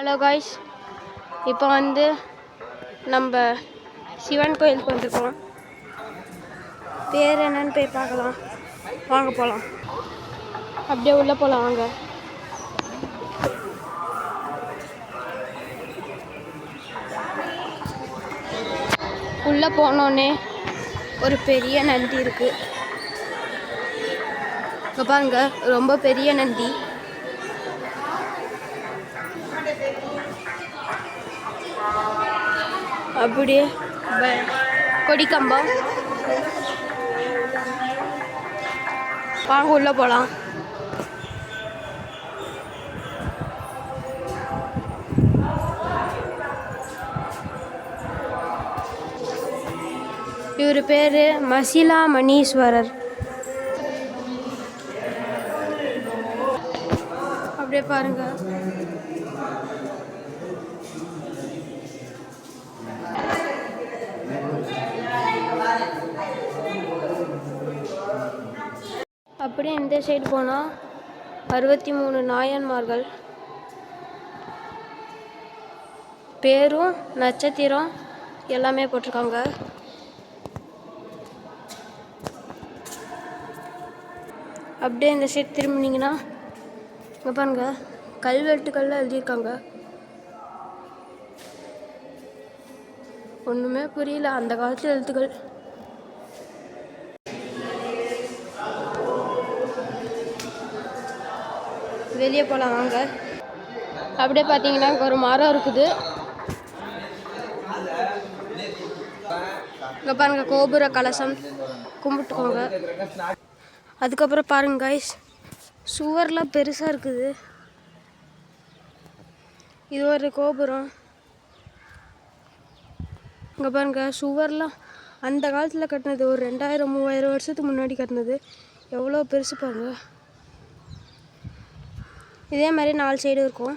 Hello guys, இப்போ நம்ம சிவன் கோயிலுக்கு வந்திருக்கோம். பேர் என்னன்னு போய் பார்க்கலாம். வாங்க போகலாம். அப்படியே உள்ளே போகலாம் வாங்க. உள்ளே போனோடனே ஒரு பெரிய நந்தி இருக்குது. இங்கே பாருங்க, ரொம்ப பெரிய நந்தி. அப்படியே கொடிக்கம்பம். வாங்க உள்ளே போகலாம். இவர் பேர் மசிலாமணீஸ்வரர். அப்படியே பாருங்க. அப்படியே இந்த சைடு போனால் 63 நாயன்மார்கள் பேரும் நட்சத்திரம் எல்லாமே போட்டிருக்காங்க. அப்படியே இந்த சைடு திரும்பினீங்கன்னா இங்கே பாருங்க, கல்வெட்டுக்கள்லாம் எழுதியிருக்காங்க. ஒன்றுமே புரியல, அந்த காலத்து எழுத்துக்கள். வெளியே போகலாம் வாங்க. அப்படியே பார்த்தீங்கன்னா ஒரு மரம் இருக்குது. இங்கே பாருங்க, கோபுர கலசம் கும்பிட்டுக்கோங்க. அதுக்கப்புறம் பாருங்க காய்ஸ், சுவர்லாம் பெருசாக இருக்குது. இது ஒரு கோபுரம். இங்கே பாருங்க, சுவர்லாம் அந்த காலத்தில் கட்டினது, ஒரு 2000-3000 வருஷத்துக்கு முன்னாடி கட்டினது. எவ்வளோ பெருசு பாருங்க. இதே மாதிரி 4 சைடு இருக்கும்.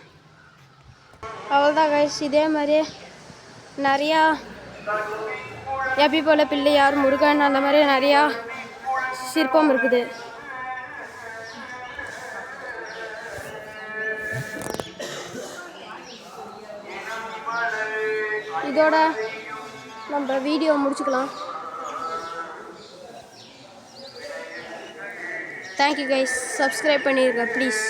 அவ்வளோதான் கைஸ். இதே மாதிரி நிறையா எப்பி போல பிள்ளையார், முருகன், அந்த மாதிரி நிறையா சிற்பம் இருக்குது. இதோட நம்ம வீடியோ முடிச்சுக்கலாம். Thank you guys. சப்ஸ்கிரைப் பண்ணிடுங்க ப்ளீஸ்.